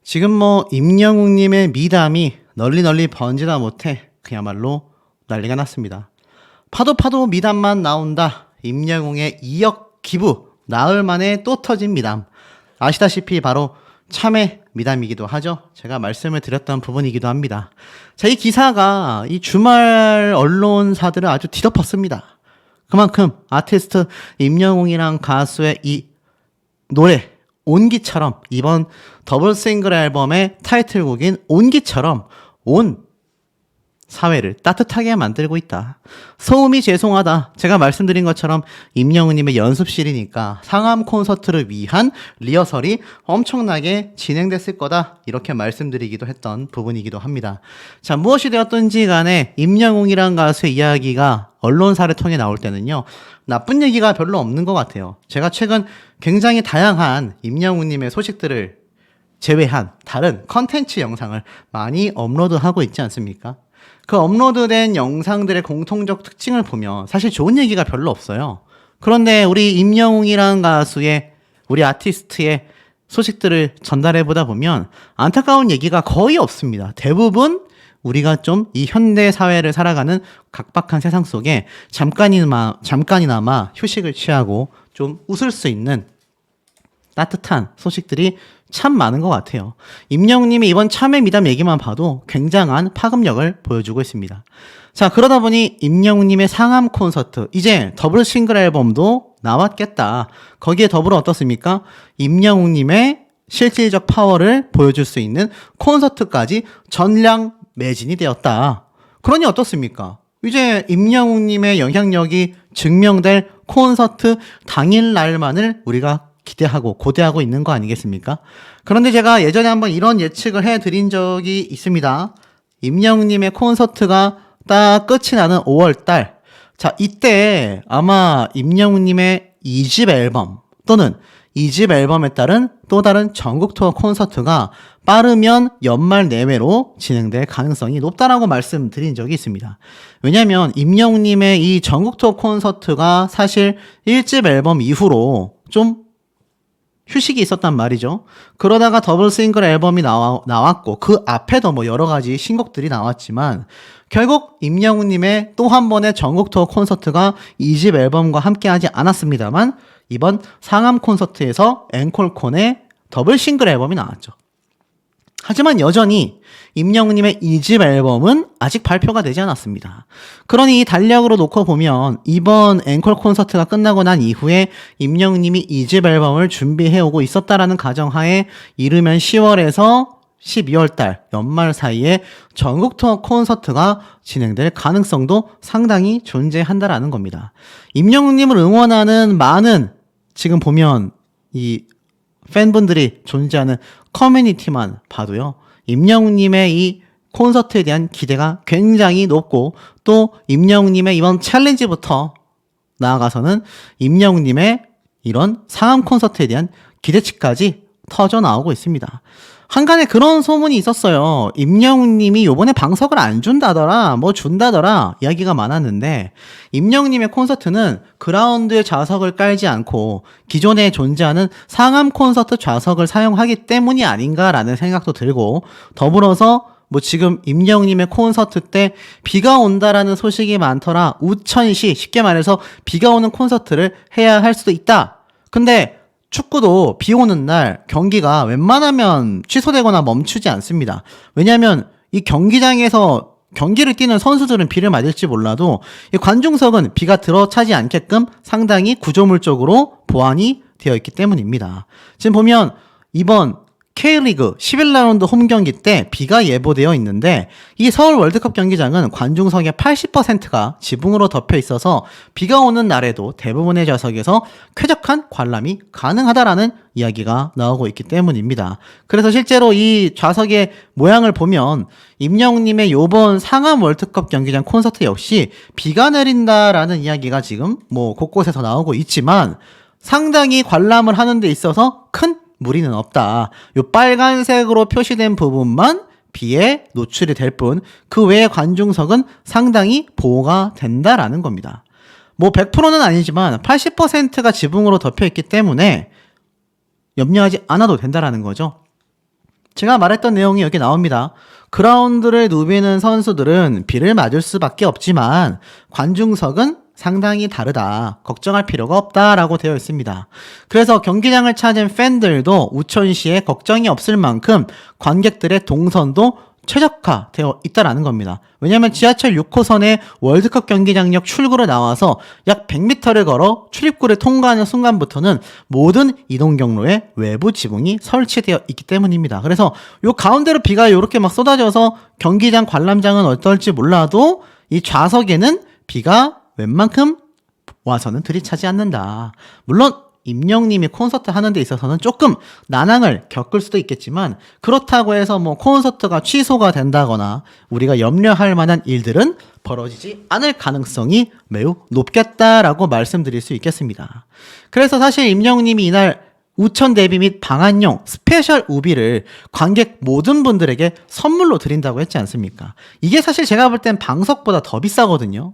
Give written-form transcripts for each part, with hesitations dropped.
지금 뭐 임영웅님의 미담이 널리 번지다 못해 그야말로 난리가 났습니다. 파도 미담만 나온다. 임영웅의 2억 기부 나흘 만에 또 터진 미담. 아시다시피 바로 참외 미담이기도 하죠. 제가 말씀을 드렸던 부분이기도 합니다. 자, 이 기사가 이 주말 언론사들을 아주 뒤덮었습니다. 그만큼 아티스트 임영웅이랑 가수의 이 노래 온기처럼 이번 더블 싱글 앨범의 타이틀곡인 온기처럼 온 사회를 따뜻하게 만들고 있다. 소음이 죄송하다. 제가 말씀드린 것처럼 임영웅님의 연습실이니까 상암 콘서트를 위한 리허설이 엄청나게 진행됐을 거다. 이렇게 말씀드리기도 했던 부분이기도 합니다. 자, 무엇이 되었든지 간에 임영웅이란 가수의 이야기가 언론사를 통해 나올 때는요, 나쁜 얘기가 별로 없는 것 같아요. 제가 최근 굉장히 다양한 임영웅님의 소식들을 제외한 다른 컨텐츠 영상을 많이 업로드하고 있지 않습니까? 그 업로드된 영상들의 공통적 특징을 보면 사실 좋은 얘기가 별로 없어요. 그런데 우리 임영웅이라는 가수의, 우리 아티스트의 소식들을 전달해 보다 보면 안타까운 얘기가 거의 없습니다. 대부분 우리가 좀 이 현대 사회를 살아가는 각박한 세상 속에 잠깐이나마 휴식을 취하고 좀 웃을 수 있는 따뜻한 소식들이 참 많은 것 같아요. 임영웅님의 이번 참외 미담 얘기만 봐도 굉장한 파급력을 보여주고 있습니다. 자, 그러다 보니 임영웅님의 상암 콘서트, 이제 더블 싱글 앨범도 나왔겠다. 거기에 더불어 어떻습니까? 임영웅님의 실질적 파워를 보여줄 수 있는 콘서트까지 전량 매진이 되었다. 그러니 어떻습니까? 이제 임영웅님의 영향력이 증명될 콘서트 당일날만을 우리가 기대하고 고대하고 있는 거 아니겠습니까? 그런데 제가 예전에 한번 이런 예측을 해드린 적이 있습니다. 임영웅님의 콘서트가 딱 끝이 나는 5월달. 자, 이때 아마 임영웅님의 2집 앨범 또는 2집 앨범에 따른 또 다른 전국 투어 콘서트가 빠르면 연말 내외로 진행될 가능성이 높다라고 말씀드린 적이 있습니다. 왜냐하면 임영웅님의 이 전국 투어 콘서트가 사실 1집 앨범 이후로 좀 휴식이 있었단 말이죠. 그러다가 더블 싱글 앨범이 나왔고 그 앞에도 뭐 여러 가지 신곡들이 나왔지만 결국 임영웅님의 또 한 번의 전국 투어 콘서트가 2집 앨범과 함께 하지 않았습니다만 이번 상암 콘서트에서 앵콜콘의 더블 싱글 앨범이 나왔죠. 하지만 여전히 임영웅님의 2집 앨범은 아직 발표가 되지 않았습니다. 그러니 이 달력으로 놓고 보면 이번 앵콜 콘서트가 끝나고 난 이후에 임영웅님이 2집 앨범을 준비해오고 있었다라는 가정하에 이르면 10월에서 12월 달 연말 사이에 전국 투어 콘서트가 진행될 가능성도 상당히 존재한다라는 겁니다. 임영웅님을 응원하는 많은 지금 보면 이 팬분들이 존재하는 커뮤니티만 봐도요, 임영웅님의 이 콘서트에 대한 기대가 굉장히 높고 또 임영웅님의 이번 챌린지부터 나아가서는 임영웅님의 이런 상암 콘서트에 대한 기대치까지 터져 나오고 있습니다. 한간에 그런 소문이 있었어요. 임영웅님이 요번에 방석을 안 준다더라, 뭐 준다더라 이야기가 많았는데 임영웅님의 콘서트는 그라운드에 좌석을 깔지 않고 기존에 존재하는 상암 콘서트 좌석을 사용하기 때문이 아닌가라는 생각도 들고, 더불어서 뭐 지금 임영웅님의 콘서트 때 비가 온다라는 소식이 많더라. 우천시, 쉽게 말해서 비가 오는 콘서트를 해야 할 수도 있다. 근데 축구도 비 오는 날 경기가 웬만하면 취소되거나 멈추지 않습니다. 왜냐하면 이 경기장에서 경기를 뛰는 선수들은 비를 맞을지 몰라도 이 관중석은 비가 들어차지 않게끔 상당히 구조물적으로 보완이 되어 있기 때문입니다. 지금 보면 이번 K리그 11라운드 홈 경기 때 비가 예보되어 있는데 이 서울 월드컵 경기장은 관중석의 80%가 지붕으로 덮여 있어서 비가 오는 날에도 대부분의 좌석에서 쾌적한 관람이 가능하다라는 이야기가 나오고 있기 때문입니다. 그래서 실제로 이 좌석의 모양을 보면 임영웅님의 요번 상암 월드컵 경기장 콘서트 역시 비가 내린다라는 이야기가 지금 뭐 곳곳에서 나오고 있지만 상당히 관람을 하는 데 있어서 큰 무리는 없다. 요 빨간색으로 표시된 부분만 비에 노출이 될 뿐 그 외의 관중석은 상당히 보호가 된다라는 겁니다. 뭐 100%는 아니지만 80%가 지붕으로 덮여 있기 때문에 염려하지 않아도 된다라는 거죠. 제가 말했던 내용이 여기 나옵니다. 그라운드를 누비는 선수들은 비를 맞을 수밖에 없지만 관중석은 상당히 다르다. 걱정할 필요가 없다라고 되어 있습니다. 그래서 경기장을 찾은 팬들도 우천시에 걱정이 없을 만큼 관객들의 동선도 최적화되어 있다라는 겁니다. 왜냐하면 지하철 6호선의 월드컵 경기장역 출구로 나와서 약 100m를 걸어 출입구를 통과하는 순간부터는 모든 이동 경로에 외부 지붕이 설치되어 있기 때문입니다. 그래서 요 가운데로 비가 이렇게 막 쏟아져서 경기장 관람장은 어떨지 몰라도 이 좌석에는 비가 웬만큼 와서는 들이차지 않는다. 물론 임영님이 콘서트 하는 데 있어서는 조금 난항을 겪을 수도 있겠지만 그렇다고 해서 뭐 콘서트가 취소가 된다거나 우리가 염려할 만한 일들은 벌어지지 않을 가능성이 매우 높겠다라고 말씀드릴 수 있겠습니다. 그래서 사실 임영님이 이날 우천 대비 및 방한용 스페셜 우비를 관객 모든 분들에게 선물로 드린다고 했지 않습니까? 이게 사실 제가 볼 땐 방석보다 더 비싸거든요.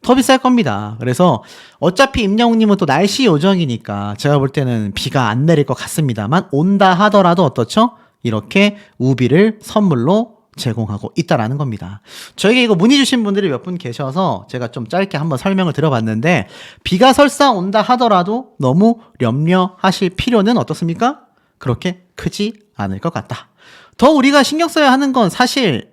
더 비쌀 겁니다. 그래서 어차피 임영웅님은 또 날씨 요정이니까 제가 볼 때는 비가 안 내릴 것 같습니다만 온다 하더라도 어떻죠? 이렇게 우비를 선물로 제공하고 있다라는 겁니다. 저에게 이거 문의 주신 분들이 몇 분 계셔서 제가 좀 짧게 한번 설명을 드려봤는데 비가 설사 온다 하더라도 너무 염려하실 필요는 어떻습니까? 그렇게 크지 않을 것 같다. 더 우리가 신경 써야 하는 건 사실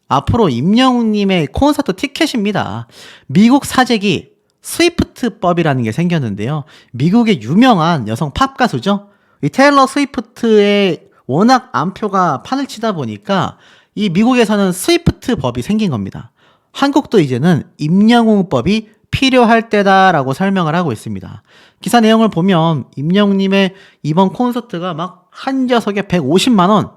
앞으로 임영웅님의 콘서트 티켓입니다. 미국 사재기 스위프트법이라는 게 생겼는데요. 미국의 유명한 여성 팝 가수죠. 이 테일러 스위프트의 워낙 암표가 판을 치다 보니까 이 미국에서는 스위프트법이 생긴 겁니다. 한국도 이제는 임영웅법이 필요할 때다라고 설명을 하고 있습니다. 기사 내용을 보면 임영웅님의 이번 콘서트가 막 한 좌석에 150만 원,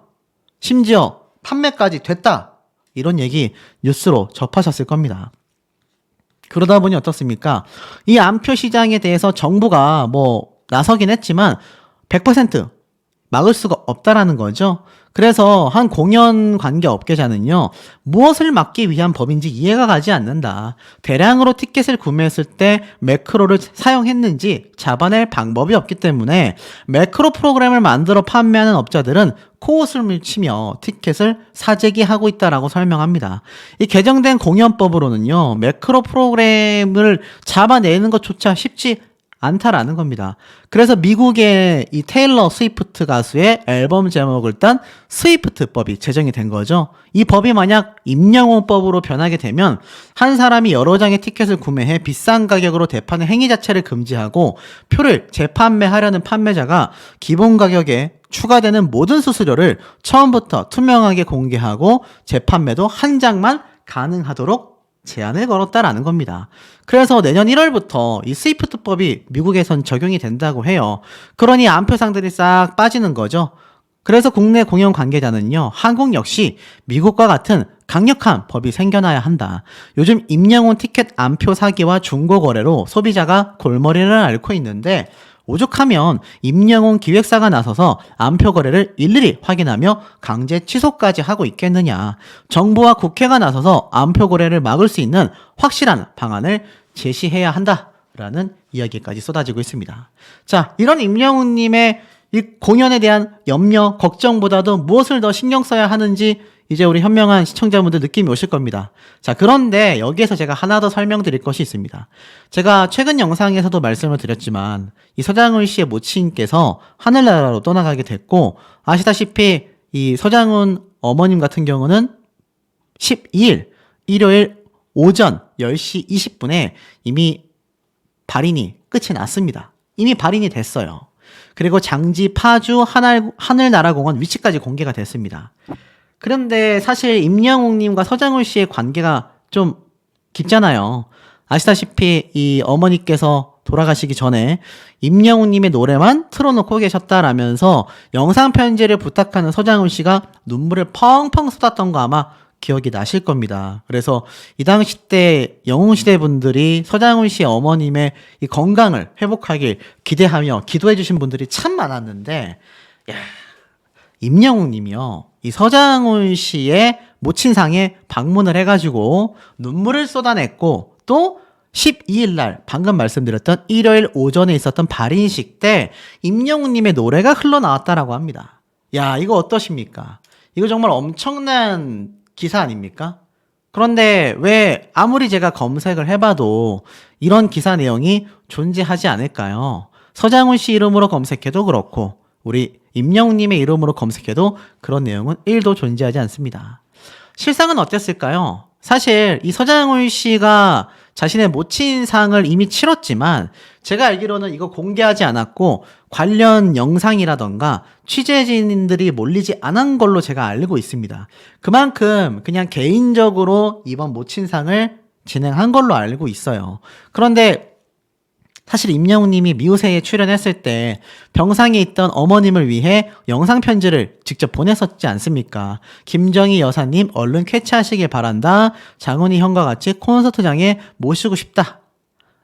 심지어 판매까지 됐다. 이런 얘기 뉴스로 접하셨을 겁니다. 그러다 보니 어떻습니까? 이 암표 시장에 대해서 정부가 뭐 나서긴 했지만 100% 막을 수가 없다라는 거죠. 그래서 한 공연 관계 업계자는요, 무엇을 막기 위한 법인지 이해가 가지 않는다. 대량으로 티켓을 구매했을 때 매크로를 사용했는지 잡아낼 방법이 없기 때문에 매크로 프로그램을 만들어 판매하는 업자들은 코웃음을 치며 티켓을 사재기하고 있다라고 설명합니다. 이 개정된 공연법으로는요, 매크로 프로그램을 잡아내는 것조차 쉽지 않다라는 겁니다. 그래서 미국의 이 테일러 스위프트 가수의 앨범 제목을 딴 스위프트법이 제정이 된 거죠. 이 법이 만약 임영웅법으로 변하게 되면 한 사람이 여러 장의 티켓을 구매해 비싼 가격으로 대파는 행위 자체를 금지하고 표를 재판매하려는 판매자가 기본 가격에 추가되는 모든 수수료를 처음부터 투명하게 공개하고 재판매도 한 장만 가능하도록 제한을 걸었다라는 겁니다. 그래서 내년 1월부터 이 스위프트법이 미국에선 적용이 된다고 해요. 그러니 암표상들이 싹 빠지는 거죠. 그래서 국내 공연 관계자는요, 한국 역시 미국과 같은 강력한 법이 생겨나야 한다. 요즘 임영웅 티켓 암표 사기와 중고 거래로 소비자가 골머리를 앓고 있는데 오죽하면 임영웅 기획사가 나서서 암표 거래를 일일이 확인하며 강제 취소까지 하고 있겠느냐. 정부와 국회가 나서서 암표 거래를 막을 수 있는 확실한 방안을 제시해야 한다라는 이야기까지 쏟아지고 있습니다. 자, 이런 임영웅님의 이 공연에 대한 염려, 걱정보다도 무엇을 더 신경 써야 하는지 이제 우리 현명한 시청자분들 느낌이 오실 겁니다. 자, 그런데 여기에서 제가 하나 더 설명드릴 것이 있습니다. 제가 최근 영상에서도 말씀을 드렸지만 이 서장훈 씨의 모친께서 하늘나라로 떠나가게 됐고, 아시다시피 이 서장훈 어머님 같은 경우는 12일 일요일 오전 10시 20분에 이미 발인이 끝이 났습니다. 이미 발인이 됐어요. 그리고 장지 파주 하늘나라공원 위치까지 공개가 됐습니다. 그런데 사실 임영웅님과 서장훈 씨의 관계가 좀 깊잖아요. 아시다시피 이 어머니께서 돌아가시기 전에 임영웅님의 노래만 틀어놓고 계셨다라면서 영상 편지를 부탁하는 서장훈 씨가 눈물을 펑펑 쏟았던 거 아마 기억이 나실 겁니다. 그래서 이 당시 때 영웅시대 분들이 서장훈 씨의 어머님의 이 건강을 회복하길 기대하며 기도해 주신 분들이 참 많았는데, 야, 임영웅 님이요, 이 서장훈 씨의 모친상에 방문을 해가지고 눈물을 쏟아냈고, 또 12일 날 방금 말씀드렸던 일요일 오전에 있었던 발인식 때 임영웅 님의 노래가 흘러나왔다라고 합니다. 야, 이거 어떠십니까? 이거 정말 엄청난 기사 아닙니까? 그런데 왜 아무리 제가 검색을 해봐도 이런 기사 내용이 존재하지 않을까요? 서장훈 씨 이름으로 검색해도 그렇고 우리 임영웅님의 이름으로 검색해도 그런 내용은 1도 존재하지 않습니다. 실상은 어땠을까요? 사실 이 서장훈 씨가 자신의 모친상을 이미 치렀지만 제가 알기로는 이거 공개하지 않았고 관련 영상이라던가 취재진들이 몰리지 않은 걸로 제가 알고 있습니다. 그만큼 그냥 개인적으로 이번 모친상을 진행한 걸로 알고 있어요. 그런데 사실 임영웅님이 미우새에 출연했을 때 병상에 있던 어머님을 위해 영상 편지를 직접 보냈었지 않습니까? 김정희 여사님 얼른 쾌차하시길 바란다. 장훈이 형과 같이 콘서트장에 모시고 싶다.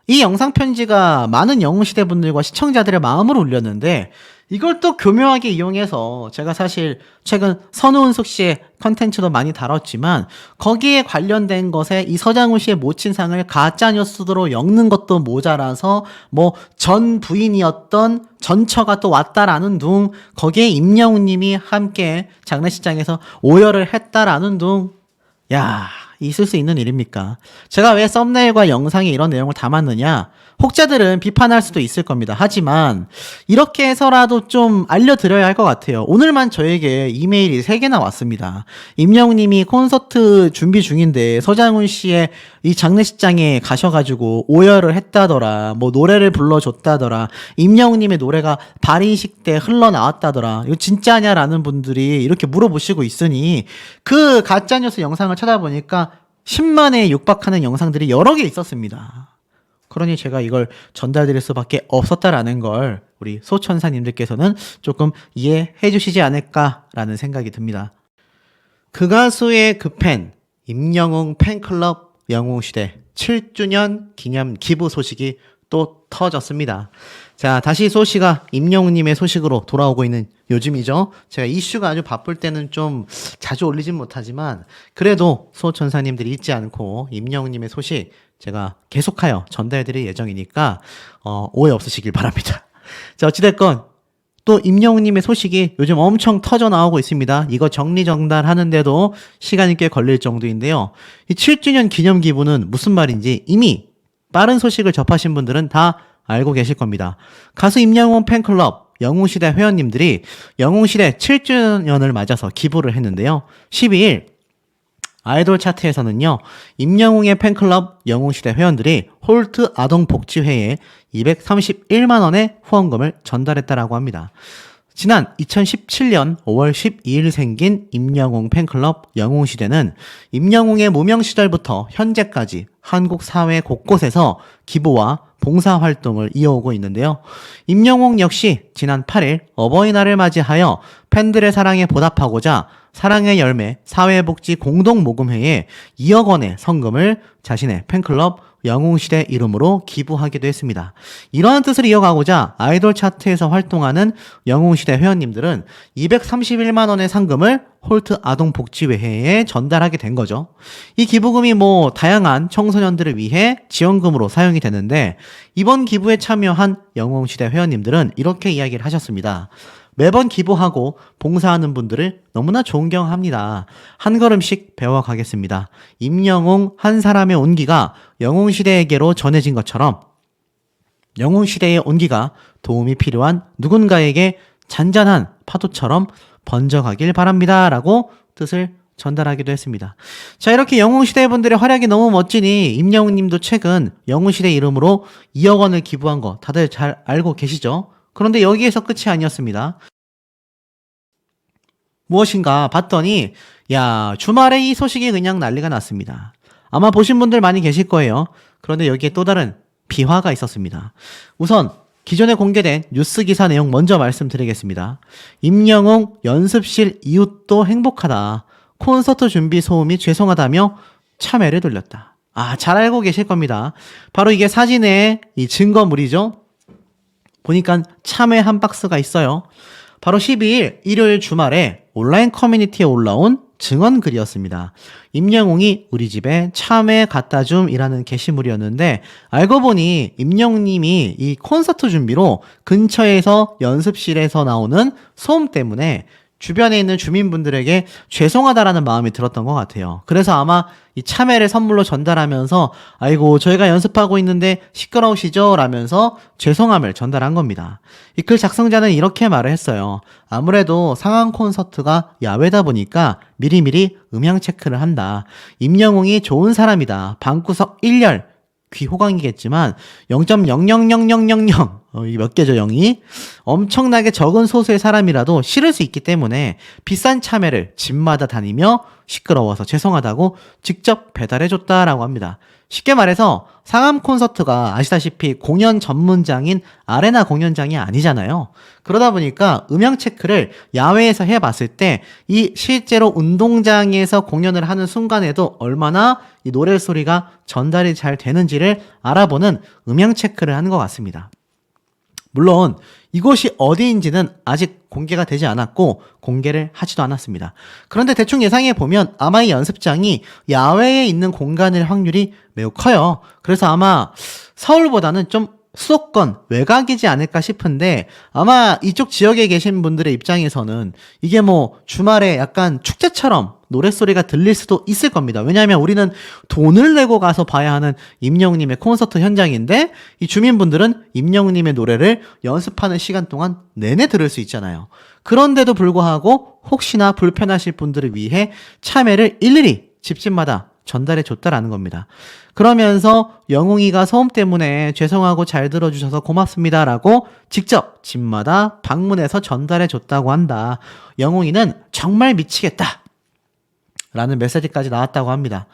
이 영상 편지가 많은 영웅시대 분들과 시청자들의 마음을 울렸는데 이걸 또 교묘하게 이용해서 제가 사실 최근 선우은숙 씨의 컨텐츠도 많이 다뤘지만 거기에 관련된 것에 이 서장훈 씨의 모친상을 가짜뉴스로 엮는 것도 모자라서 뭐 전 부인이었던 전처가 또 왔다라는 둥 거기에 임영웅 님이 함께 장례식장에서 오열을 했다라는 둥 야, 있을 수 있는 일입니까? 제가 왜 썸네일과 영상에 이런 내용을 담았느냐? 혹자들은 비판할 수도 있을 겁니다. 하지만 이렇게 해서라도 좀 알려드려야 할 것 같아요. 오늘만 저에게 이메일이 3개나 왔습니다. 임영웅님이 콘서트 준비 중인데 서장훈 씨의 이 장례식장에 가셔가지고 오열을 했다더라. 뭐 노래를 불러줬다더라. 임영웅님의 노래가 발인식 때 흘러나왔다더라. 이거 진짜냐라는 분들이 이렇게 물어보시고 있으니 그 가짜뉴스 영상을 찾아보니까 10만에 육박하는 영상들이 여러 개 있었습니다. 그러니 제가 이걸 전달드릴 수밖에 없었다라는 걸 우리 소천사님들께서는 조금 이해해 주시지 않을까라는 생각이 듭니다. 그 가수의 그 팬, 임영웅 팬클럽 영웅시대 7주년 기념 기부 소식이 또 터졌습니다. 자, 다시 소식아 임영웅님의 소식으로 돌아오고 있는 요즘이죠. 제가 이슈가 아주 바쁠 때는 좀 자주 올리진 못하지만 그래도 소천사님들이 잊지 않고 임영웅님의 소식 제가 계속하여 전달해드릴 예정이니까 오해 없으시길 바랍니다. 자, 어찌됐건 또 임영웅님의 소식이 요즘 엄청 터져 나오고 있습니다. 이거 정리정돈하는데도 시간이 꽤 걸릴 정도인데요. 이 7주년 기념 기부는 무슨 말인지 이미 빠른 소식을 접하신 분들은 다 알고 계실 겁니다. 가수 임영웅 팬클럽 영웅시대 회원님들이 영웅시대 7주년을 맞아서 기부를 했는데요. 12일 아이돌 차트에서는요, 임영웅의 팬클럽 영웅시대 회원들이 홀트 아동복지회에 231만원의 후원금을 전달했다라고 합니다. 지난 2017년 5월 12일 생긴 임영웅 팬클럽 영웅시대는 임영웅의 무명 시절부터 현재까지 한국 사회 곳곳에서 기부와 봉사활동을 이어오고 있는데요. 임영웅 역시 지난 8일 어버이날을 맞이하여 팬들의 사랑에 보답하고자 사랑의 열매 사회복지 공동모금회에 2억 원의 성금을 자신의 팬클럽 영웅시대 이름으로 기부하기도 했습니다. 이러한 뜻을 이어가고자 아이돌 차트에서 활동하는 영웅시대 회원님들은 231만 원의 상금을 홀트 아동복지회에 전달하게 된 거죠. 이 기부금이 뭐 다양한 청소년들을 위해 지원금으로 사용이 되는데 이번 기부에 참여한 영웅시대 회원님들은 이렇게 이야기를 하셨습니다. 매번 기부하고 봉사하는 분들을 너무나 존경합니다. 한 걸음씩 배워가겠습니다. 임영웅 한 사람의 온기가 영웅시대에게로 전해진 것처럼 영웅시대의 온기가 도움이 필요한 누군가에게 잔잔한 파도처럼 번져가길 바랍니다. 라고 뜻을 전달하기도 했습니다. 자, 이렇게 영웅시대 분들의 활약이 너무 멋지니 임영웅 님도 최근 영웅시대 이름으로 2억 원을 기부한 거 다들 잘 알고 계시죠? 그런데 여기에서 끝이 아니었습니다. 무엇인가 봤더니 야, 주말에 이 소식이 그냥 난리가 났습니다. 아마 보신 분들 많이 계실 거예요. 그런데 여기에 또 다른 비화가 있었습니다. 우선 기존에 공개된 뉴스 기사 내용 먼저 말씀드리겠습니다. 임영웅 연습실 이웃도 행복하다. 콘서트 준비 소음이 죄송하다며 참회를 돌렸다. 아, 잘 알고 계실 겁니다. 바로 이게 사진의 이 증거물이죠. 보니까 참외 한 박스가 있어요. 바로 12일 일요일 주말에 온라인 커뮤니티에 올라온 증언글이었습니다. 임영웅이 우리 집에 참외 갖다 줌이라는 게시물이었는데 알고 보니 임영웅님이 이 콘서트 준비로 근처에서 연습실에서 나오는 소음 때문에 주변에 있는 주민분들에게 죄송하다라는 마음이 들었던 것 같아요. 그래서 아마 이 참외를 선물로 전달하면서 아이고 저희가 연습하고 있는데 시끄러우시죠? 라면서 죄송함을 전달한 겁니다. 이 글 작성자는 이렇게 말을 했어요. 아무래도 상암 콘서트가 야외다 보니까 미리미리 음향 체크를 한다. 임영웅이 좋은 사람이다. 방구석 1열 귀호강이겠지만 0.0000000 이게 몇 개죠 0이? 엄청나게 적은 소수의 사람이라도 싫을 수 있기 때문에 비싼 참외를 집마다 다니며 시끄러워서 죄송하다고 직접 배달해줬다라고 합니다. 쉽게 말해서 상암 콘서트가 아시다시피 공연 전문장인 아레나 공연장이 아니잖아요. 그러다 보니까 음향 체크를 야외에서 해봤을 때 이 실제로 운동장에서 공연을 하는 순간에도 얼마나 이 노랫소리가 전달이 잘 되는지를 알아보는 음향 체크를 하는 것 같습니다. 물론 이곳이 어디인지는 아직 공개가 되지 않았고 공개를 하지도 않았습니다. 그런데 대충 예상해 보면 아마 이 연습장이 야외에 있는 공간일 확률이 매우 커요. 그래서 아마 서울보다는 좀 수도권 외곽이지 않을까 싶은데 아마 이쪽 지역에 계신 분들의 입장에서는 이게 뭐 주말에 약간 축제처럼 노랫소리가 들릴 수도 있을 겁니다. 왜냐하면 우리는 돈을 내고 가서 봐야 하는 임영웅님의 콘서트 현장인데 이 주민분들은 임영웅님의 노래를 연습하는 시간 동안 내내 들을 수 있잖아요. 그런데도 불구하고 혹시나 불편하실 분들을 위해 참여를 일일이 집집마다 전달해 줬다라는 겁니다. 그러면서 영웅이가 소음 때문에 죄송하고 잘 들어주셔서 고맙습니다라고 직접 집마다 방문해서 전달해 줬다고 한다. 영웅이는 정말 미치겠다. 라는 메시지까지 나왔다고 합니다.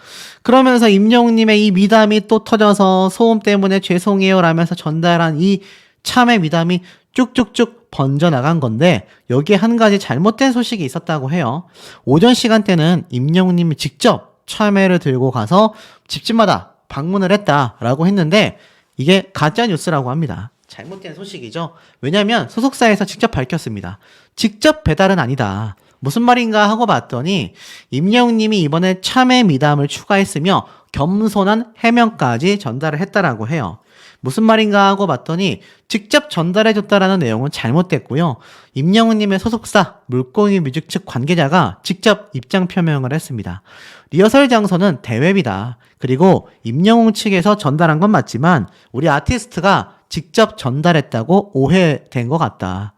그러면서 임영웅님의 이 미담이 또 터져서 소음 때문에 죄송해요 라면서 전달한 이 참회 미담이 쭉쭉쭉 번져나간 건데 여기에 한 가지 잘못된 소식이 있었다고 해요. 오전 시간대는 임영웅님이 직접 참외를 들고 가서 집집마다 방문을 했다라고 했는데 이게 가짜 뉴스라고 합니다. 잘못된 소식이죠. 왜냐하면 소속사에서 직접 밝혔습니다. 직접 배달은 아니다. 무슨 말인가 하고 봤더니 임영웅님이 이번에 참외 미담을 추가했으며 겸손한 해명까지 전달을 했다라고 해요. 무슨 말인가 하고 봤더니 직접 전달해줬다라는 내용은 잘못됐고요. 임영웅님의 소속사 물고기 뮤직 측 관계자가 직접 입장 표명을 했습니다. 리허설 장소는 대회비다. 그리고 임영웅 측에서 전달한 건 맞지만 우리 아티스트가 직접 전달했다고 오해된 것 같다.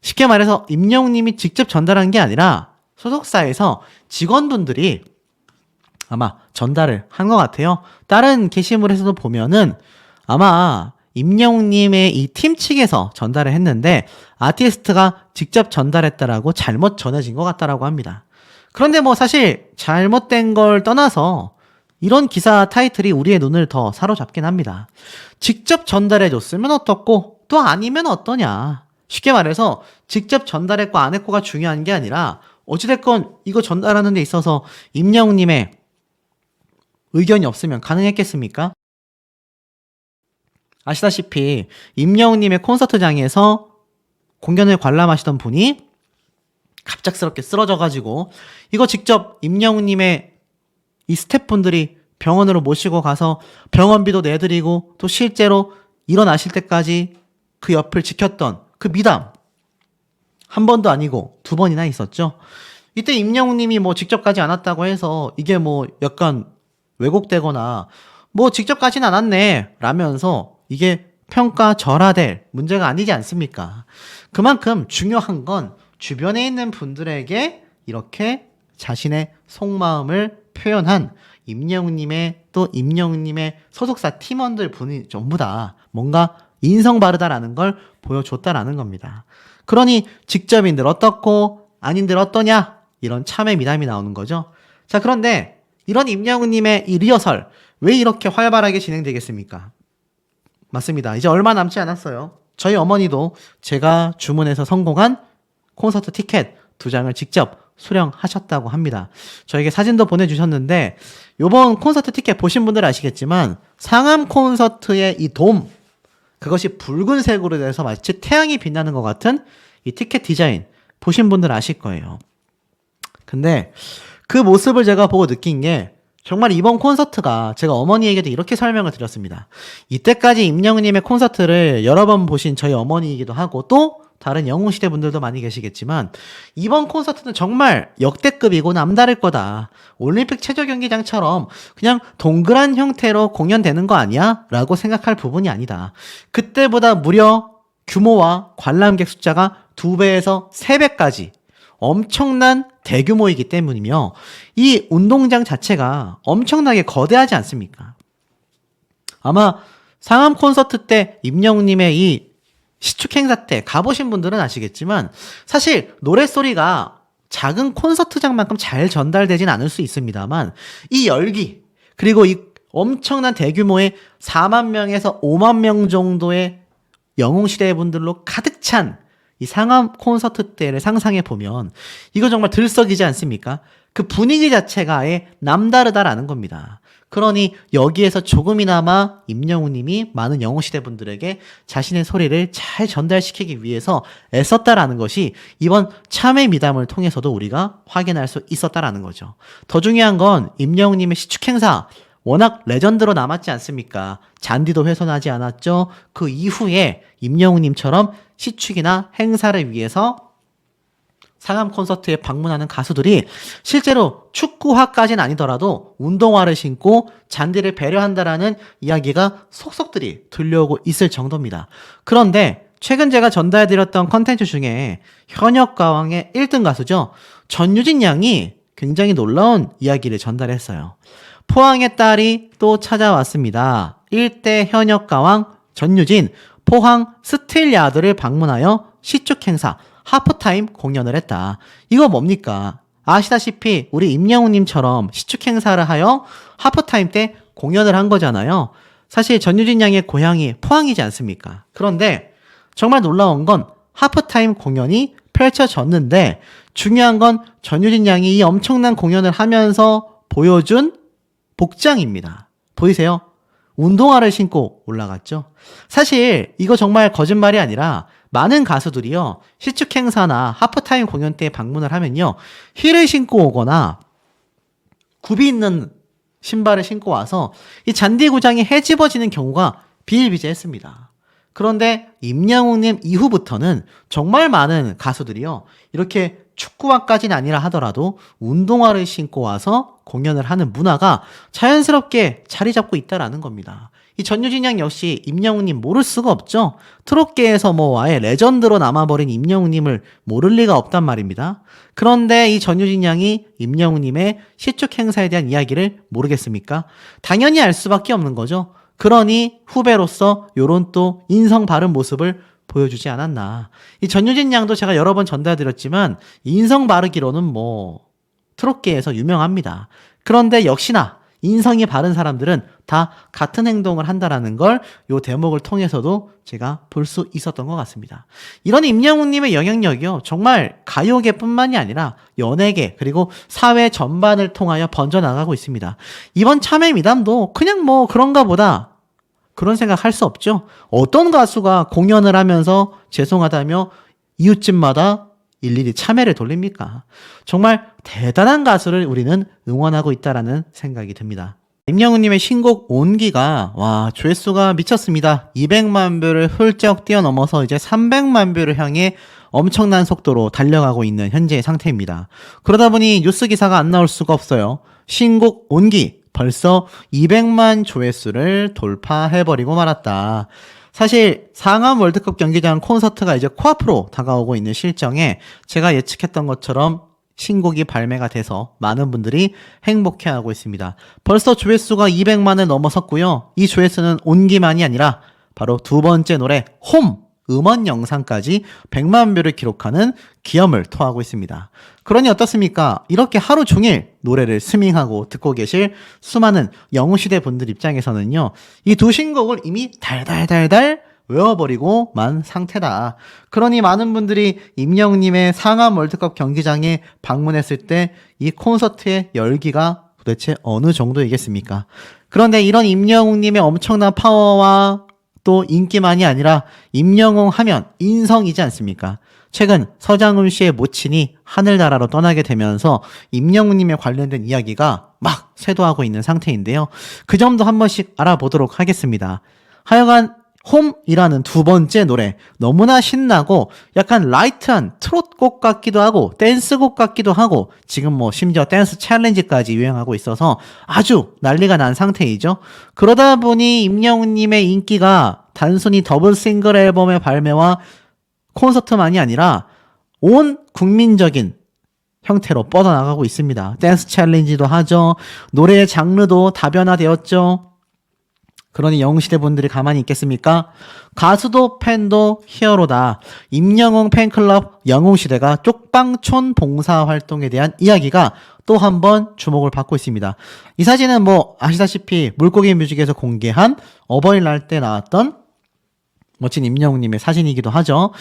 쉽게 말해서 임영웅님이 직접 전달한 게 아니라 소속사에서 직원분들이 아마 전달을 한 것 같아요. 다른 게시물에서도 보면은 아마 임영웅님의 이 팀 측에서 전달을 했는데 아티스트가 직접 전달했다라고 잘못 전해진 것 같다라고 합니다. 그런데 뭐 사실 잘못된 걸 떠나서 이런 기사 타이틀이 우리의 눈을 더 사로잡긴 합니다. 직접 전달해줬으면 어떻고 또 아니면 어떠냐. 쉽게 말해서 직접 전달했고 안 했고가 중요한 게 아니라 어찌됐건 이거 전달하는 데 있어서 임영웅님의 의견이 없으면 가능했겠습니까? 아시다시피 임영웅님의 콘서트장에서 공연을 관람하시던 분이 갑작스럽게 쓰러져가지고 이거 직접 임영웅님의 이 스태프분들이 병원으로 모시고 가서 병원비도 내드리고 또 실제로 일어나실 때까지 그 옆을 지켰던 그 미담 한 번도 아니고 두 번이나 있었죠. 이때 임영웅님이 뭐 직접 가지 않았다고 해서 이게 뭐 약간 왜곡되거나 뭐 직접 가진 않았네 라면서 이게 평가절하될 문제가 아니지 않습니까? 그만큼 중요한 건 주변에 있는 분들에게 이렇게 자신의 속마음을 표현한 임영웅님의 또 임영웅님의 소속사 팀원들 분이 전부 다 뭔가 인성 바르다라는 걸 보여줬다라는 겁니다. 그러니 직접인들 어떻고 아닌들 어떠냐 이런 참회 미담이 나오는 거죠. 자, 그런데 이런 임영웅님의 이 리허설 왜 이렇게 활발하게 진행되겠습니까? 맞습니다. 이제 얼마 남지 않았어요. 저희 어머니도 제가 주문해서 성공한 콘서트 티켓 2장을 직접 수령하셨다고 합니다. 저에게 사진도 보내주셨는데 요번 콘서트 티켓 보신 분들 아시겠지만 상암 콘서트의 이 돔 그것이 붉은색으로 돼서 마치 태양이 빛나는 것 같은 이 티켓 디자인 보신 분들 아실 거예요. 근데 그 모습을 제가 보고 느낀 게 정말 이번 콘서트가 제가 어머니에게도 이렇게 설명을 드렸습니다. 이때까지 임영웅님의 콘서트를 여러 번 보신 저희 어머니이기도 하고 또 다른 영웅시대 분들도 많이 계시겠지만 이번 콘서트는 정말 역대급이고 남다를 거다. 올림픽 체조 경기장처럼 그냥 동그란 형태로 공연되는 거 아니야? 라고 생각할 부분이 아니다. 그때보다 무려 규모와 관람객 숫자가 2배에서 3배까지 엄청난 대규모이기 때문이며 이 운동장 자체가 엄청나게 거대하지 않습니까? 아마 상암 콘서트 때 임영웅님의 이 시축 행사 때 가보신 분들은 아시겠지만 사실 노랫소리가 작은 콘서트장만큼 잘 전달되진 않을 수 있습니다만 이 열기 그리고 이 엄청난 대규모의 4만 명에서 5만 명 정도의 영웅시대 분들로 가득 찬 이 상암 콘서트 때를 상상해 보면 이거 정말 들썩이지 않습니까? 그 분위기 자체가 아예 남다르다라는 겁니다. 그러니 여기에서 조금이나마 임영웅님이 많은 영웅시대 분들에게 자신의 소리를 잘 전달시키기 위해서 애썼다라는 것이 이번 참회 미담을 통해서도 우리가 확인할 수 있었다라는 거죠. 더 중요한 건 임영웅님의 시축 행사 워낙 레전드로 남았지 않습니까? 잔디도 훼손하지 않았죠. 그 이후에 임영웅님처럼 시축이나 행사를 위해서 상암 콘서트에 방문하는 가수들이 실제로 축구화까지는 아니더라도 운동화를 신고 잔디를 배려한다라는 이야기가 속속들이 들려오고 있을 정도입니다. 그런데 최근 제가 전달해드렸던 컨텐츠 중에 현역가왕의 1등 가수죠. 전유진 양이 굉장히 놀라운 이야기를 전달했어요. 포항의 딸이 또 찾아왔습니다. 1대 현역가왕 전유진 포항 스틸야드를 방문하여 시축 행사 하프타임 공연을 했다. 이거 뭡니까? 아시다시피 우리 임영웅님처럼 시축 행사를 하여 하프타임 때 공연을 한 거잖아요. 사실 전유진 양의 고향이 포항이지 않습니까? 그런데 정말 놀라운 건 하프타임 공연이 펼쳐졌는데 중요한 건 전유진 양이 이 엄청난 공연을 하면서 보여준 복장입니다. 보이세요? 운동화를 신고 올라갔죠. 사실 이거 정말 거짓말이 아니라 많은 가수들이요. 시축 행사나 하프타임 공연 때 방문을 하면요. 힐을 신고 오거나 굽이 있는 신발을 신고 와서 이 잔디구장이 헤집어지는 경우가 비일비재했습니다. 그런데 임영웅님 이후부터는 정말 많은 가수들이요. 이렇게 축구화까지는 아니라 하더라도 운동화를 신고 와서 공연을 하는 문화가 자연스럽게 자리 잡고 있다라는 겁니다. 이 전유진 양 역시 임영웅님 모를 수가 없죠. 트롯계에서 뭐 아예 레전드로 남아버린 임영웅님을 모를 리가 없단 말입니다. 그런데 이 전유진 양이 임영웅님의 시축 행사에 대한 이야기를 모르겠습니까? 당연히 알 수밖에 없는 거죠. 그러니 후배로서 요런 또 인성 바른 모습을 보여주지 않았나. 이 전유진 양도 제가 여러 번 전달드렸지만 인성 바르기로는 뭐 트롯계에서 유명합니다. 그런데 역시나 인성이 바른 사람들은 다 같은 행동을 한다라는 걸 요 대목을 통해서도 제가 볼 수 있었던 것 같습니다. 이런 임영웅님의 영향력이요. 정말 가요계뿐만이 아니라 연예계 그리고 사회 전반을 통하여 번져나가고 있습니다. 이번 참회 미담도 그냥 뭐 그런가 보다 그런 생각 할 수 없죠. 어떤 가수가 공연을 하면서 죄송하다며 이웃집마다 일일이 참회를 돌립니까? 정말 대단한 가수를 우리는 응원하고 있다라는 생각이 듭니다. 임영웅님의 신곡 온기가 조회수가 미쳤습니다. 200만 뷰를 훌쩍 뛰어넘어서 이제 300만 뷰를 향해 엄청난 속도로 달려가고 있는 현재의 상태입니다. 그러다 보니 뉴스 기사가 안 나올 수가 없어요. 신곡 온기 벌써 200만 조회수를 돌파해버리고 말았다. 사실 상암 월드컵 경기장 콘서트가 이제 코앞으로 다가오고 있는 실정에 제가 예측했던 것처럼 신곡이 발매가 돼서 많은 분들이 행복해하고 있습니다. 벌써 조회수가 200만을 넘어섰고요. 이 조회수는 온기만이 아니라 바로 두 번째 노래 홈! 음원 영상까지 100만 뷰를 기록하는 기염을 토하고 있습니다. 그러니 어떻습니까? 이렇게 하루 종일 노래를 스밍하고 듣고 계실 수많은 영웅시대 분들 입장에서는요. 이 두 신곡을 이미 달달달달 외워버리고 만 상태다. 그러니 많은 분들이 임영웅님의 상암 월드컵 경기장에 방문했을 때 이 콘서트의 열기가 도대체 어느 정도이겠습니까? 그런데 이런 임영웅님의 엄청난 파워와 또 인기만이 아니라 임영웅 하면 인성이지 않습니까? 최근 서장훈 씨의 모친이 하늘나라로 떠나게 되면서 임영웅님에 관련된 이야기가 막 쇄도하고 있는 상태인데요. 그 점도 한 번씩 알아보도록 하겠습니다. 하여간 홈이라는 두 번째 노래 너무나 신나고 약간 라이트한 트롯곡 같기도 하고 댄스곡 같기도 하고 지금 뭐 심지어 댄스 챌린지까지 유행하고 있어서 아주 난리가 난 상태이죠. 그러다 보니 임영웅님의 인기가 단순히 더블 싱글 앨범의 발매와 콘서트만이 아니라 온 국민적인 형태로 뻗어나가고 있습니다. 댄스 챌린지도 하죠. 노래의 장르도 다변화되었죠. 그러니 영웅시대 분들이 가만히 있겠습니까? 가수도 팬도 히어로다. 임영웅 팬클럽 영웅시대가 쪽방촌 봉사활동에 대한 이야기가 또 한 번 주목을 받고 있습니다. 이 사진은 뭐 아시다시피 물고기 뮤직에서 공개한 어버이날 때 나왔던 멋진 임영웅님의 사진이기도 하죠.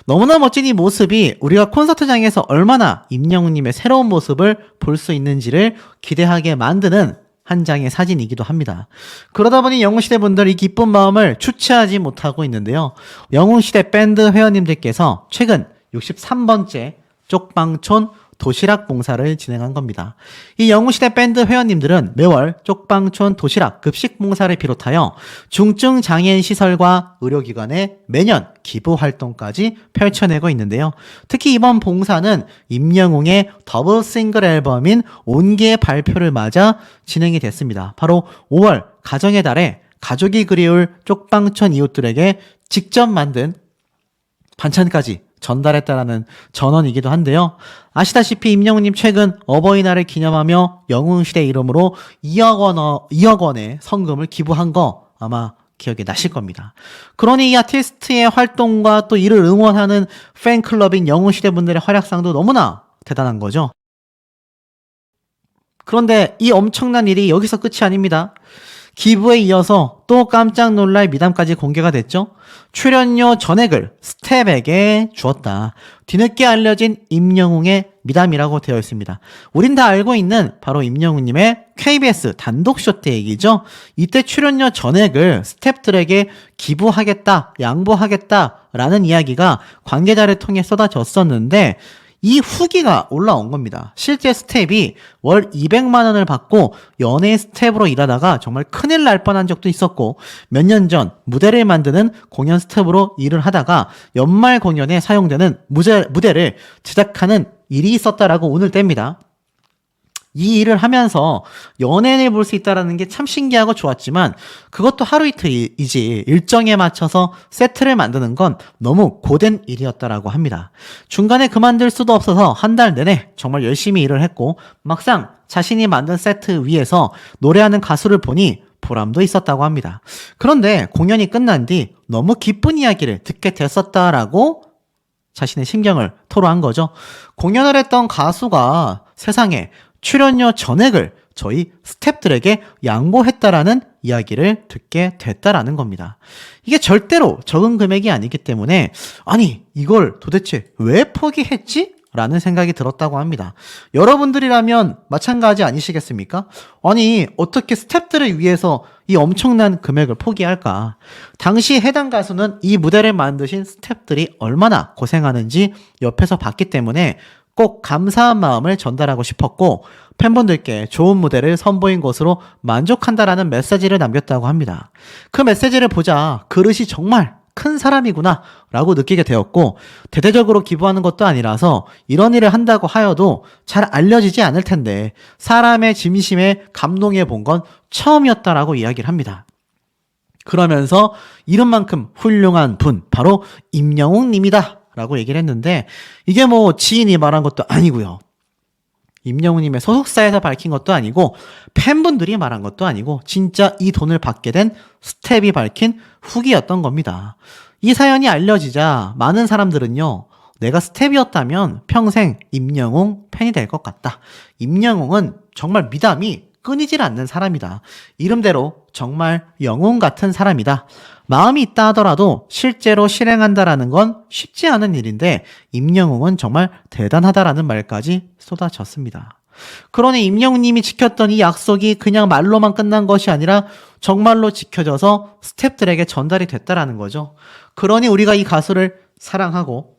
너무나 멋진 이 모습이 우리가 콘서트장에서 얼마나 임영웅님의 새로운 모습을 볼 수 있는지를 기대하게 만드는 한 장의 사진이기도 합니다. 그러다 보니 영웅시대 분들 이 기쁜 마음을 주체하지 못하고 있는데요. 영웅시대 밴드 회원님들께서 최근 63번째 쪽방촌 도시락 봉사를 진행한 겁니다. 이 영웅시대 밴드 회원님들은 매월 쪽방촌 도시락 급식 봉사를 비롯하여 중증 장애인 시설과 의료기관에 매년 기부 활동까지 펼쳐내고 있는데요. 특히 이번 봉사는 임영웅의 더블 싱글 앨범인 온기의 발표를 맞아 진행이 됐습니다. 바로 5월 가정의 달에 가족이 그리울 쪽방촌 이웃들에게 직접 만든 반찬까지 전달했다라는 전언이기도 한데요. 아시다시피 임영웅님 최근 어버이날을 기념하며 영웅시대 이름으로 2억 원의 성금을 기부한 거 아마 기억이 나실 겁니다. 그러니 이 아티스트의 활동과 또 이를 응원하는 팬클럽인 영웅시대 분들의 활약상도 너무나 대단한 거죠. 그런데 이 엄청난 일이 여기서 끝이 아닙니다. 기부에 이어서 또 깜짝 놀랄 미담까지 공개가 됐죠. 출연료 전액을 스텝에게 주었다. 뒤늦게 알려진 임영웅의 미담이라고 되어 있습니다. 우린 다 알고 있는 바로 임영웅님의 KBS 단독쇼 때 얘기죠. 이때 출연료 전액을 스텝들에게 기부하겠다, 양보하겠다라는 이야기가 관계자를 통해 쏟아졌었는데 이 후기가 올라온 겁니다. 실제 스텝이 월 200만 원을 받고 연예 스텝으로 일하다가 정말 큰일 날 뻔한 적도 있었고 몇 년 전 무대를 만드는 공연 스텝으로 일을 하다가 연말 공연에 사용되는 무대를 제작하는 일이 있었다라고 오늘 뗍니다. 이 일을 하면서 연예인을 볼 수 있다는 게 참 신기하고 좋았지만 그것도 하루 이틀이지 일정에 맞춰서 세트를 만드는 건 너무 고된 일이었다라고 합니다. 중간에 그만둘 수도 없어서 한 달 내내 정말 열심히 일을 했고 막상 자신이 만든 세트 위에서 노래하는 가수를 보니 보람도 있었다고 합니다. 그런데 공연이 끝난 뒤 너무 기쁜 이야기를 듣게 됐었다라고 자신의 심경을 토로한 거죠. 공연을 했던 가수가 세상에 출연료 전액을 저희 스태프들에게 양보했다라는 이야기를 듣게 됐다라는 겁니다. 이게 절대로 적은 금액이 아니기 때문에 아니 이걸 도대체 왜 포기했지? 라는 생각이 들었다고 합니다. 여러분들이라면 마찬가지 아니시겠습니까? 아니 어떻게 스태프들을 위해서 이 엄청난 금액을 포기할까? 당시 해당 가수는 이 무대를 만드신 스태프들이 얼마나 고생하는지 옆에서 봤기 때문에 꼭 감사한 마음을 전달하고 싶었고 팬분들께 좋은 무대를 선보인 것으로 만족한다라는 메시지를 남겼다고 합니다. 그 메시지를 보자 그릇이 정말 큰 사람이구나 라고 느끼게 되었고 대대적으로 기부하는 것도 아니라서 이런 일을 한다고 하여도 잘 알려지지 않을 텐데 사람의 진심에 감동해 본 건 처음이었다라고 이야기를 합니다. 그러면서 이름만큼 훌륭한 분 바로 임영웅 님이다 라고 얘기를 했는데 이게 뭐 지인이 말한 것도 아니고요. 임영웅님의 소속사에서 밝힌 것도 아니고 팬분들이 말한 것도 아니고 진짜 이 돈을 받게 된 스텝이 밝힌 후기였던 겁니다. 이 사연이 알려지자 많은 사람들은요. 내가 스텝이었다면 평생 임영웅 팬이 될 것 같다. 임영웅은 정말 미담이 끊이질 않는 사람이다. 이름대로 정말 영웅 같은 사람이다. 마음이 있다 하더라도 실제로 실행한다라는 건 쉽지 않은 일인데 임영웅은 정말 대단하다라는 말까지 쏟아졌습니다. 그러니 임영웅님이 지켰던 이 약속이 그냥 말로만 끝난 것이 아니라 정말로 지켜져서 스태프들에게 전달이 됐다라는 거죠. 그러니 우리가 이 가수를 사랑하고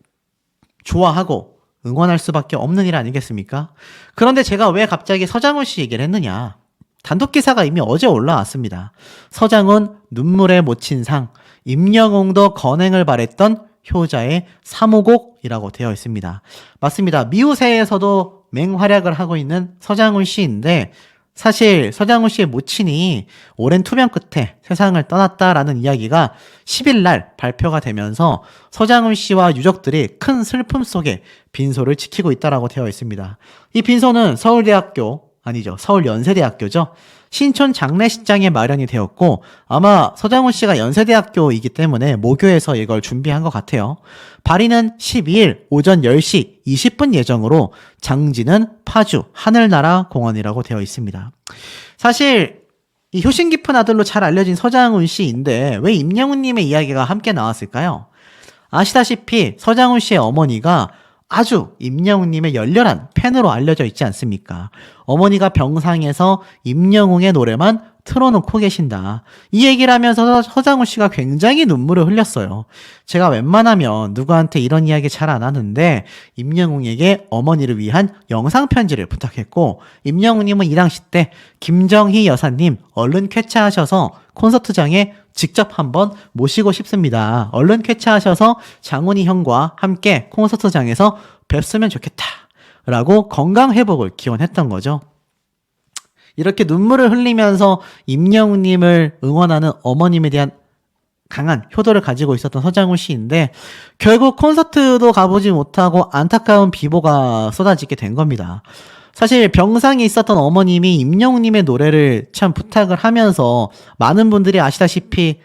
좋아하고 응원할 수밖에 없는 일 아니겠습니까? 그런데 제가 왜 갑자기 서장훈 씨 얘기를 했느냐? 단독 기사가 이미 어제 올라왔습니다. 서장훈 눈물에 못 친 상. 임영웅도 건행을 바랬던 효자의 3호곡이라고 되어 있습니다. 맞습니다. 미우새에서도 맹활약을 하고 있는 서장훈 씨인데 사실 서장훈 씨의 모친이 오랜 투병 끝에 세상을 떠났다라는 이야기가 10일 날 발표가 되면서 서장훈 씨와 유족들이 큰 슬픔 속에 빈소를 지키고 있다라고 되어 있습니다. 이 빈소는 서울연세대학교죠. 신촌 장례식장에 마련이 되었고 아마 서장훈 씨가 연세대학교이기 때문에 모교에서 이걸 준비한 것 같아요. 발인은 12일 오전 10시 20분 예정으로 장지는 파주 하늘나라 공원이라고 되어 있습니다. 사실 이 효심 깊은 아들로 잘 알려진 서장훈 씨인데 왜 임영웅님의 이야기가 함께 나왔을까요? 아시다시피 서장훈 씨의 어머니가 아주 임영웅님의 열렬한 팬으로 알려져 있지 않습니까? 어머니가 병상에서 임영웅의 노래만 틀어놓고 계신다. 이 얘기를 하면서 서장훈 씨가 굉장히 눈물을 흘렸어요. 제가 웬만하면 누구한테 이런 이야기 잘 안 하는데 임영웅에게 어머니를 위한 영상 편지를 부탁했고 임영웅님은 이 당시 때 김정희 여사님 얼른 쾌차하셔서 콘서트장에 직접 한번 모시고 싶습니다. 얼른 쾌차하셔서 장훈이 형과 함께 콘서트장에서 뵙으면 좋겠다. 라고 건강 회복을 기원했던 거죠. 이렇게 눈물을 흘리면서 임영웅님을 응원하는 어머님에 대한 강한 효도를 가지고 있었던 서장훈 씨인데 결국 콘서트도 가보지 못하고 안타까운 비보가 쏟아지게 된 겁니다. 사실 병상에 있었던 어머님이 임영웅님의 노래를 참 부탁을 하면서 많은 분들이 아시다시피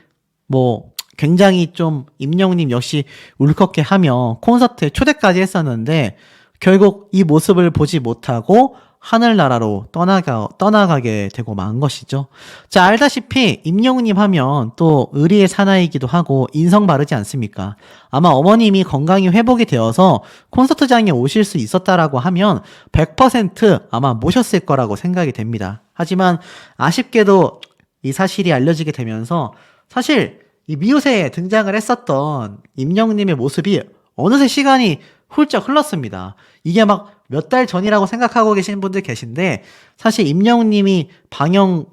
굉장히 좀 임영웅님 역시 울컥해 하며 콘서트에 초대까지 했었는데 결국 이 모습을 보지 못하고 하늘나라로 떠나가게 되고 만 것이죠. 자, 알다시피 임영웅님 하면 또 의리의 사나이기도 하고 인성 바르지 않습니까? 아마 어머님이 건강이 회복이 되어서 콘서트장에 오실 수 있었다라고 하면 100% 아마 모셨을 거라고 생각이 됩니다. 하지만 아쉽게도 이 사실이 알려지게 되면서 사실 이 미우새에 등장을 했었던 임영웅님의 모습이 어느새 시간이 훌쩍 흘렀습니다. 이게 막 몇 달 전이라고 생각하고 계시는 분들 계신데 사실 임영웅님이 방영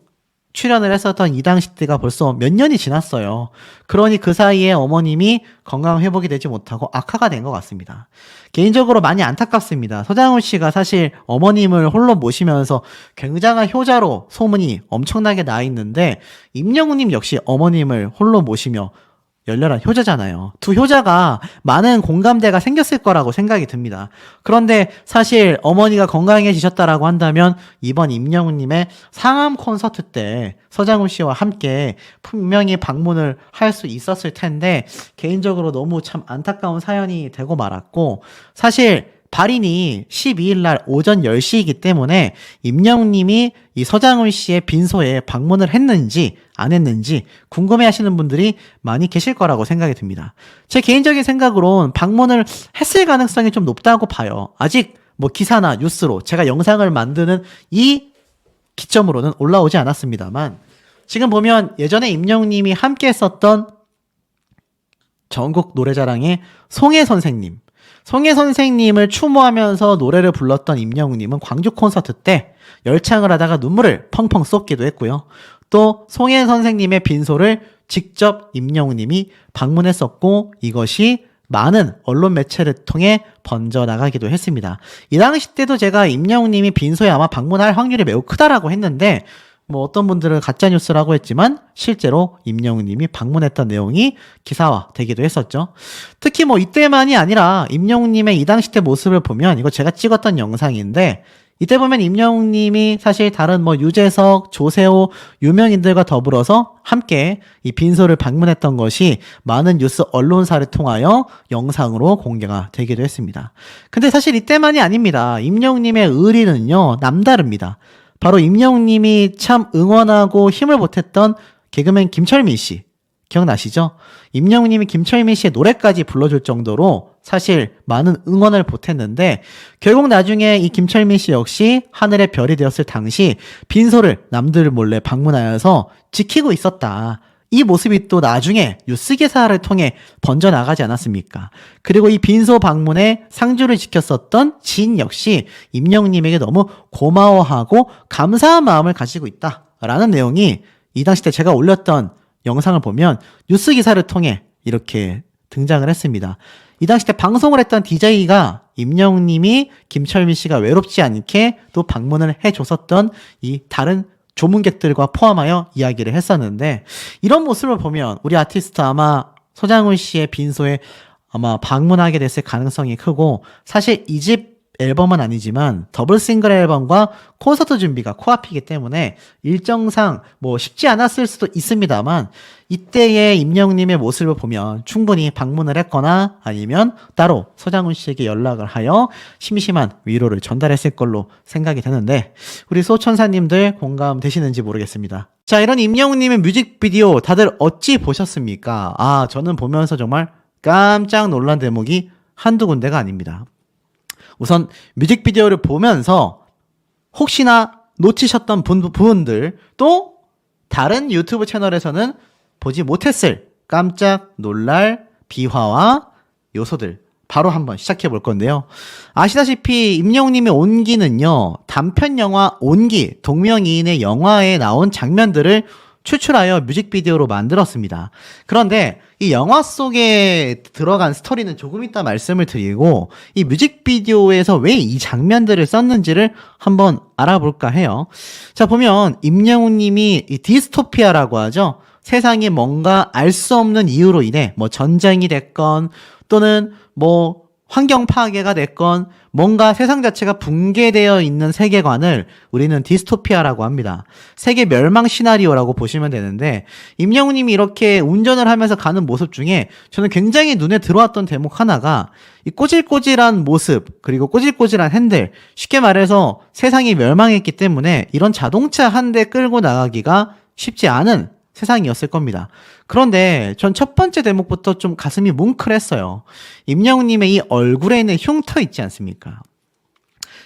출연을 했었던 이 당시 때가 벌써 몇 년이 지났어요. 그러니 그 사이에 어머님이 건강 회복이 되지 못하고 악화가 된 것 같습니다. 개인적으로 많이 안타깝습니다. 서장훈 씨가 사실 어머님을 홀로 모시면서 굉장한 효자로 소문이 엄청나게 나 있는데 임영웅님 역시 어머님을 홀로 모시며 열렬한 효자잖아요. 두 효자가 많은 공감대가 생겼을 거라고 생각이 듭니다. 그런데 사실 어머니가 건강해지셨다라고 한다면 이번 임영웅님의 상암 콘서트 때 서장훈 씨와 함께 분명히 방문을 할 수 있었을 텐데 개인적으로 너무 참 안타까운 사연이 되고 말았고 사실 발인이 12일 날 오전 10시이기 때문에 임영웅님이 이 서장훈 씨의 빈소에 방문을 했는지 안 했는지 궁금해하시는 분들이 많이 계실 거라고 생각이 듭니다. 제 개인적인 생각으론 방문을 했을 가능성이 좀 높다고 봐요. 아직 기사나 뉴스로 제가 영상을 만드는 이 기점으로는 올라오지 않았습니다만 지금 보면 예전에 임영웅님이 함께 했었던 전국 노래자랑의 송혜 선생님을 추모하면서 노래를 불렀던 임영웅님은 광주 콘서트 때 열창을 하다가 눈물을 펑펑 쏟기도 했고요. 또 송혜 선생님의 빈소를 직접 임영웅님이 방문했었고 이것이 많은 언론 매체를 통해 번져나가기도 했습니다. 이 당시 때도 제가 임영웅님이 빈소에 아마 방문할 확률이 매우 크다라고 했는데 어떤 분들은 가짜뉴스라고 했지만 실제로 임영웅님이 방문했던 내용이 기사화 되기도 했었죠. 특히 이때만이 아니라 임영웅님의 이 당시 때 모습을 보면 이거 제가 찍었던 영상인데 이때 보면 임영웅님이 사실 다른 유재석, 조세호 유명인들과 더불어서 함께 이 빈소를 방문했던 것이 많은 뉴스 언론사를 통하여 영상으로 공개가 되기도 했습니다. 근데 사실 이때만이 아닙니다. 임영웅님의 의리는요 남다릅니다. 바로 임영웅님이 참 응원하고 힘을 보탰던 개그맨 김철민 씨 기억나시죠? 임영웅님이 김철민 씨의 노래까지 불러줄 정도로 사실 많은 응원을 보탰는데 결국 나중에 이 김철민 씨 역시 하늘의 별이 되었을 당시 빈소를 남들 몰래 방문하여서 지키고 있었다. 이 모습이 또 나중에 뉴스 기사를 통해 번져나가지 않았습니까? 그리고 이 빈소 방문에 상주를 지켰었던 지인 역시 임영웅님에게 너무 고마워하고 감사한 마음을 가지고 있다라는 내용이 이 당시 때 제가 올렸던 영상을 보면 뉴스 기사를 통해 이렇게 등장을 했습니다. 이 당시 때 방송을 했던 DJ가 임영웅님이 김철민 씨가 외롭지 않게 또 방문을 해줬었던 이 다른 조문객들과 포함하여 이야기를 했었는데, 이런 모습을 보면 우리 아티스트 아마 서장훈 씨의 빈소에 아마 방문하게 됐을 가능성이 크고, 사실 이 집 앨범은 아니지만 더블 싱글 앨범과 콘서트 준비가 코앞이기 때문에 일정상 뭐 쉽지 않았을 수도 있습니다만, 이때의 임영웅님의 모습을 보면 충분히 방문을 했거나 아니면 따로 서장훈 씨에게 연락을 하여 심심한 위로를 전달했을 걸로 생각이 되는데, 우리 소천사님들 공감되시는지 모르겠습니다. 자, 이런 임영웅님의 뮤직비디오 다들 어찌 보셨습니까? 저는 보면서 정말 깜짝 놀란 대목이 한두 군데가 아닙니다. 우선 뮤직비디오를 보면서 혹시나 놓치셨던 부분들, 또 다른 유튜브 채널에서는 보지 못했을 깜짝 놀랄 비화와 요소들 바로 한번 시작해 볼 건데요. 아시다시피 임영웅님의 온기는요, 단편 영화 온기, 동명이인의 영화에 나온 장면들을 추출하여 뮤직비디오로 만들었습니다. 그런데 이 영화 속에 들어간 스토리는 조금 이따 말씀을 드리고, 이 뮤직비디오에서 왜 이 장면들을 썼는지를 한번 알아볼까 해요. 자, 보면 임영웅님이 이 디스토피아라고 하죠. 세상이 뭔가 알 수 없는 이유로 인해 뭐 전쟁이 됐건 또는 뭐 환경 파괴가 됐건 뭔가 세상 자체가 붕괴되어 있는 세계관을 우리는 디스토피아라고 합니다. 세계 멸망 시나리오라고 보시면 되는데, 임영웅님이 이렇게 운전을 하면서 가는 모습 중에 저는 굉장히 눈에 들어왔던 대목 하나가 이 꼬질꼬질한 모습, 그리고 꼬질꼬질한 핸들, 쉽게 말해서 세상이 멸망했기 때문에 이런 자동차 한 대 끌고 나가기가 쉽지 않은 세상이었을 겁니다. 그런데 전 첫 번째 대목부터 좀 가슴이 뭉클했어요. 임영웅님의 이 얼굴에 있는 흉터 있지 않습니까?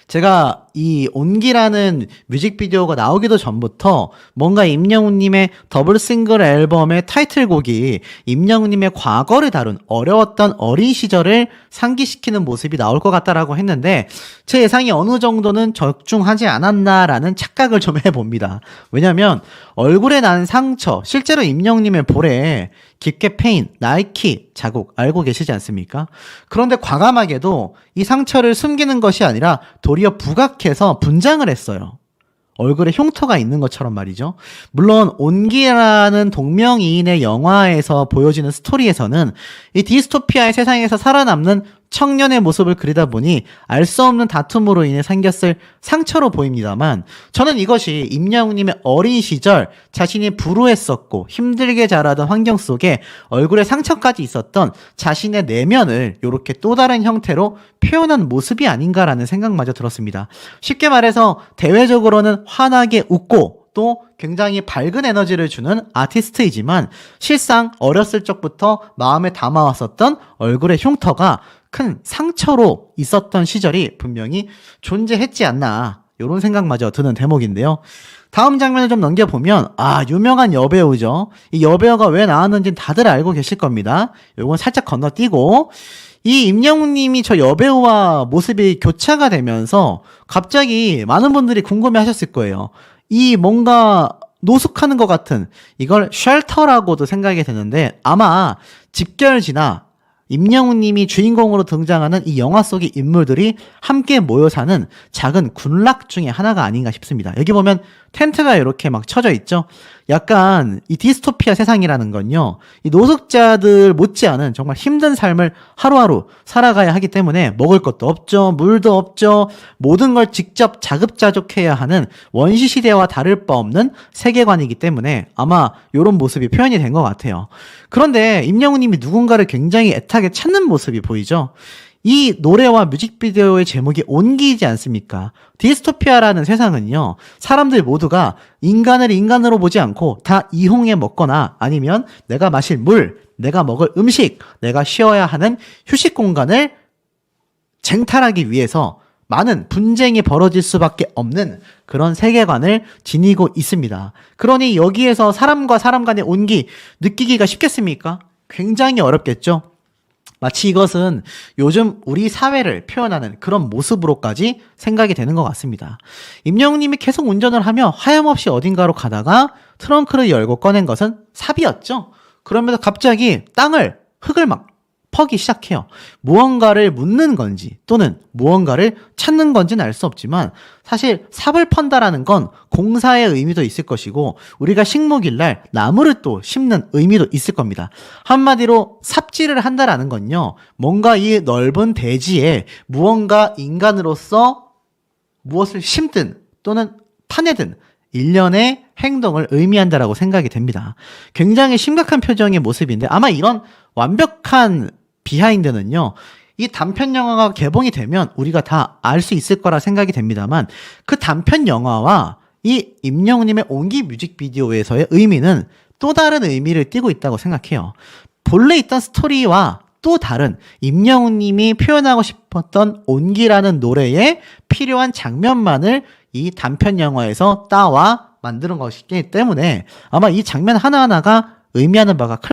제가 이 온기라는 뮤직비디오가 나오기도 전부터 뭔가 임영웅님의 더블 싱글 앨범의 타이틀곡이 임영웅님의 과거를 다룬 어려웠던 어린 시절을 상기시키는 모습이 나올 것 같다라고 했는데, 제 예상이 어느 정도는 적중하지 않았나라는 착각을 좀 해봅니다. 왜냐면 얼굴에 난 상처, 실제로 임영웅님의 볼에 깊게 패인 나이키 자국 알고 계시지 않습니까? 그런데 과감하게도 이 상처를 숨기는 것이 아니라 도리어 부각해서 분장을 했어요. 얼굴에 흉터가 있는 것처럼 말이죠. 물론 온기라는 동명이인의 영화에서 보여지는 스토리에서는 이 디스토피아의 세상에서 살아남는 청년의 모습을 그리다 보니 알 수 없는 다툼으로 인해 생겼을 상처로 보입니다만, 저는 이것이 임영웅님의 어린 시절 자신이 불우했었고 힘들게 자라던 환경 속에 얼굴에 상처까지 있었던 자신의 내면을 이렇게 또 다른 형태로 표현한 모습이 아닌가라는 생각마저 들었습니다. 쉽게 말해서 대외적으로는 환하게 웃고 또 굉장히 밝은 에너지를 주는 아티스트이지만, 실상 어렸을 적부터 마음에 담아왔었던 얼굴의 흉터가 큰 상처로 있었던 시절이 분명히 존재했지 않나, 이런 생각마저 드는 대목인데요. 다음 장면을 좀 넘겨보면 유명한 여배우죠. 이 여배우가 왜 나왔는지는 다들 알고 계실 겁니다. 요건 살짝 건너뛰고, 이 임영웅님이 저 여배우와 모습이 교차가 되면서 갑자기 많은 분들이 궁금해하셨을 거예요. 이 뭔가 노숙하는 것 같은, 이걸 쉘터라고도 생각이 되는데, 아마 집결지나 임영웅님이 주인공으로 등장하는 이 영화 속의 인물들이 함께 모여 사는 작은 군락 중에 하나가 아닌가 싶습니다. 여기 보면 텐트가 이렇게 막 쳐져 있죠. 약간 이 디스토피아 세상이라는 건요, 이 노숙자들 못지않은 정말 힘든 삶을 하루하루 살아가야 하기 때문에 먹을 것도 없죠, 물도 없죠, 모든 걸 직접 자급자족해야 하는 원시 시대와 다를 바 없는 세계관이기 때문에 아마 이런 모습이 표현이 된 것 같아요. 그런데 임영웅님이 누군가를 굉장히 애타게 찾는 모습이 보이죠. 이 노래와 뮤직비디오의 제목이 온기이지 않습니까? 디스토피아라는 세상은요, 사람들 모두가 인간을 인간으로 보지 않고 다 이용해 먹거나 아니면 내가 마실 물, 내가 먹을 음식, 내가 쉬어야 하는 휴식 공간을 쟁탈하기 위해서 많은 분쟁이 벌어질 수밖에 없는 그런 세계관을 지니고 있습니다. 그러니 여기에서 사람과 사람 간의 온기 느끼기가 쉽겠습니까? 굉장히 어렵겠죠? 마치 이것은 요즘 우리 사회를 표현하는 그런 모습으로까지 생각이 되는 것 같습니다. 임영웅님이 계속 운전을 하며 하염없이 어딘가로 가다가 트렁크를 열고 꺼낸 것은 삽이었죠. 그러면서 갑자기 흙을 막 퍼기 시작해요. 무언가를 묻는 건지 또는 무언가를 찾는 건지는 알 수 없지만 사실 삽을 펀다라는 건 공사의 의미도 있을 것이고 우리가 식목일날 나무를 또 심는 의미도 있을 겁니다. 한마디로 삽질을 한다라는 건요. 뭔가 이 넓은 대지에 무언가 인간으로서 무엇을 심든 또는 파내든 일련의 행동을 의미한다라고 생각이 됩니다. 굉장히 심각한 표정의 모습인데 아마 이런 완벽한 비하인드는요, 이 단편 영화가 개봉이 되면 우리가 다 알 수 있을 거라 생각이 됩니다만 그 단편 영화와 이 임영웅님의 온기 뮤직비디오에서의 의미는 또 다른 의미를 띠고 있다고 생각해요. 본래 있던 스토리와 또 다른 임영웅님이 표현하고 싶었던 온기라는 노래에 필요한 장면만을 이 단편 영화에서 따와 만드는 것이기 때문에 아마 이 장면 하나하나가 의미하는 바가 클